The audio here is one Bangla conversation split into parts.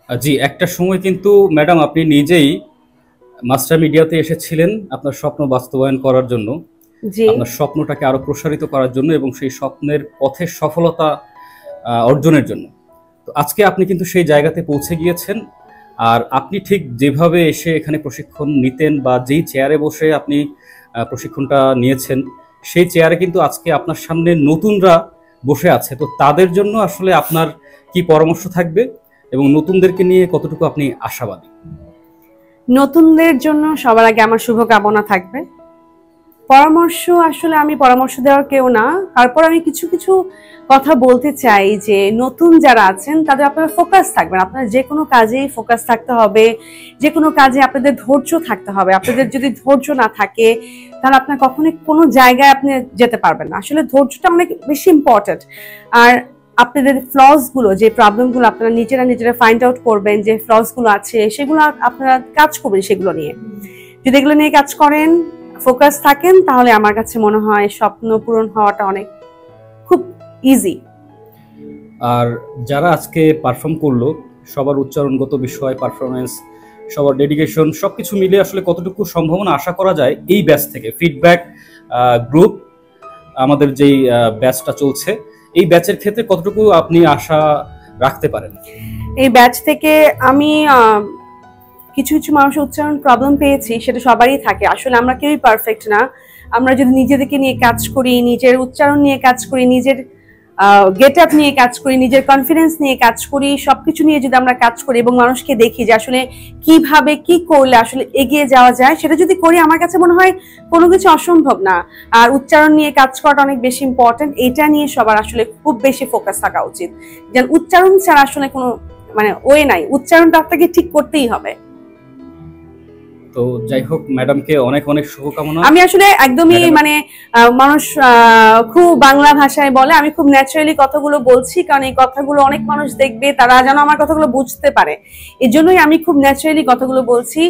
জি, একটা সময় কিন্তু ম্যাডাম আপনি নিজেই মাস্টার মিডিয়াতে এসেছিলেন আপনার স্বপ্ন বাস্তবায়ন করার জন্য, জি। আপনার স্বপ্নটাকে আরো প্রসারিত করার জন্য এবং সেই স্বপ্নের পথে সফলতা অর্জনের জন্য। তো আজকে আপনি কিন্তু সেই জায়গাতে পৌঁছে গিয়েছেন। আর আপনি ঠিক যেভাবে এসে এখানে প্রশিক্ষণ নিতেন বা যেই চেয়ারে বসে আপনি প্রশিক্ষণটা নিয়েছেন, সেই চেয়ারে কিন্তু আজকে আপনার সামনে নতুনরা বসে আছে। তো তাদের জন্য আসলে আপনার কি পরামর্শ থাকবে এবং নতুনদেরকে নিয়ে কতটুকু আপনি আশাবাদী? নতুনদের জন্য সবার আগে আমার শুভকামনা থাকবে। পরামর্শ, আসলে আমি পরামর্শ দেওয়ার কেউ না। তারপর আমি কিছু কিছু কথা বলতে চাই যে নতুন যারা আছেন তাদের আপনারা ফোকাস থাকবেন। আপনার যে কোনো কাজেই ফোকাস থাকতে হবে, যে কোনো কাজে আপনাদের ধৈর্য থাকতে হবে। আপনাদের যদি ধৈর্য না থাকে তাহলে আপনার কখনোই কোনো জায়গায় আপনি যেতে পারবেন না। আসলে ধৈর্যটা অনেক বেশি ইম্পর্টেন্ট। আর আপনাদের ফ্লস গুলো, যে প্রবলেম গুলো আপনারা নিজেরা ফাইন্ড আউট করবেন, যে ফ্লস গুলো আছে সেগুলো আপনারা কাজ করবেন সেগুলো নিয়ে। যদি এগুলো নিয়ে কাজ করেন, ফোকাস থাকেন, তাহলে আমার কাছে মনে হয় স্বপ্ন পূরণ হওয়াটা অনেক খুব ইজি। আর যারা আজকে পারফর্ম করলো, সবার উচ্চারণগত বিষয়, পারফরমেন্স, সবার ডেডিকেশন সবকিছু মিলে আসলে কতটুকু সম্ভাবনা আশা করা যায় এই ব্যাচ থেকে? ফিডব্যাক গ্রুপ আমাদের যেই ব্যাচটা চলছে, এই ব্যাচের ক্ষেত্রে কতটুকু আপনি আশা রাখতে পারেন? এই ব্যাচ থেকে আমি কিছু কিছু মানুষের উচ্চারণ প্রবলেম পেয়েছি, সেটা সবারই থাকে। আসলে আমরা কেউই পারফেক্ট না। আমরা যদি নিজেদেরকে নিয়ে কাজ করি, নিজের উচ্চারণ নিয়ে কাজ করি, নিজের গেট আপ নিয়ে কাজ করি, নিজের কনফিডেন্স নিয়ে কাজ করি, সবকিছু নিয়ে যদি আমরা কাজ করি এবং মানুষকে দেখি যে আসলে কিভাবে কি করলে আসলে এগিয়ে যাওয়া যায়, সেটা যদি করি, আমার কাছে মনে হয় কোনো কিছু অসম্ভব না। আর উচ্চারণ নিয়ে কাজ করাটা অনেক বেশি ইম্পর্টেন্ট। এটা নিয়ে সবার আসলে খুব বেশি ফোকাস থাকা উচিত। যেন উচ্চারণ ছাড়া আসলে কোনো ওয়ে নাই, উচ্চারণটা আপনাকে ঠিক করতেই হবে। তো যাই হোক, ম্যাডামকে অনেক অনেক শুভকামনা। আমি আসলে একদমই মানুষ খুব বাংলা ভাষায় বলে, আমি খুব ন্যাচারালি কথাগুলো বলছি, কারণ এই কথাগুলো অনেক মানুষ দেখবে, তারা যেন আমার কথাগুলো বুঝতে পারে। এই জন্যই আমি খুব ন্যাচারালি কথাগুলো বলছি।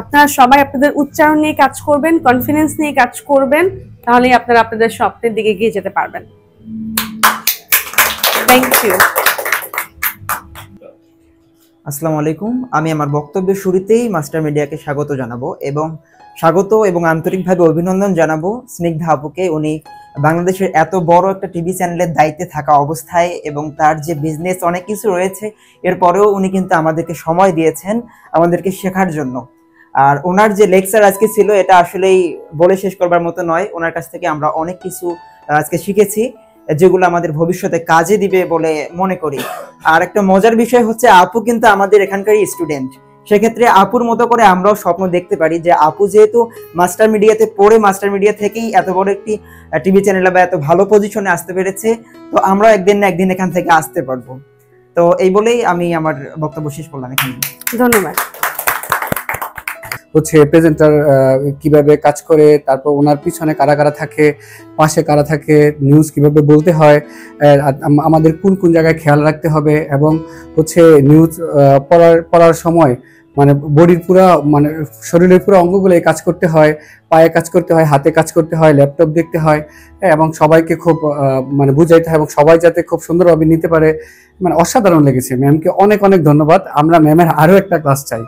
আপনারা সবাই আপনাদের উচ্চারণ নিয়ে কাজ করবেন, কনফিডেন্স নিয়ে কাজ করবেন, তাহলেই আপনারা আপনাদের স্বপ্নের দিকে এগিয়ে যেতে পারবেন। Thank you. আসসালামু আলাইকুম। আমি আমার বক্তব্যের শুরুতেই মাস্টার মিডিয়াকে স্বাগত জানাবো এবং আন্তরিকভাবে অভিনন্দন জানাবো স্নিগ্ধা আপুকে। উনি বাংলাদেশের এত বড় একটা টিভি চ্যানেলের দায়িত্বে থাকা অবস্থায় এবং তার যে বিজনেস অনেক কিছু রয়েছে, এরপরেও উনি কিন্তু আমাদেরকে সময় দিয়েছেন আমাদেরকে শেখার জন্য। আর ওনার যে লেকচার আজকে ছিল, এটা আসলেই বলে শেষ করবার মতো নয়। ওনার কাছ থেকে আমরা অনেক কিছু আজকে শিখেছি, যেগুলো আমাদের ভবিষ্যতে কাজে দিবে বলে মনে করি। আর একটা মজার বিষয় হচ্ছে, আপু কিন্তু আমাদের এখানকারই স্টুডেন্ট। সেক্ষেত্রে আপুর মতো করে আমরাও স্বপ্ন দেখতে পারি যে আপু যেহেতু মাস্টার মিডিয়াতে পড়ে, মাস্টার মিডিয়া থেকেই এত বড় একটি টিভি চ্যানেলে বা এত ভালো পজিশনে আসতে পেরেছে, তো আমরাও একদিন না একদিন এখান থেকে আসতে পারবো। তো এই বলেই আমি আমার বক্তব্য শেষ করলাম এখানে। ধন্যবাদ। হচ্ছে প্রেজেন্টার কিভাবে কাজ করে, তারপর ওনার পিছনে কারা কারা থাকে, পাশে কারা থাকে, নিউজ কিভাবে বলতে হয়, আমাদের কোন কোন জায়গায় খেয়াল রাখতে হবে, এবং হচ্ছে নিউজ পড়ার সময় বডির পুরা শরীরের পুরো অঙ্গগুলো কাজ করতে হয়, পায়ে কাজ করতে হয়, হাতে কাজ করতে হয়, ল্যাপটপ দেখতে হয়, এবং সবাইকে খুব বুঝাইতে হয় এবং সবাই যাতে খুব সুন্দরভাবে নিতে পারে। অসাধারণ লেগেছে। ম্যামকে অনেক অনেক ধন্যবাদ। আমরা ম্যামের আরো একটা ক্লাস চাই।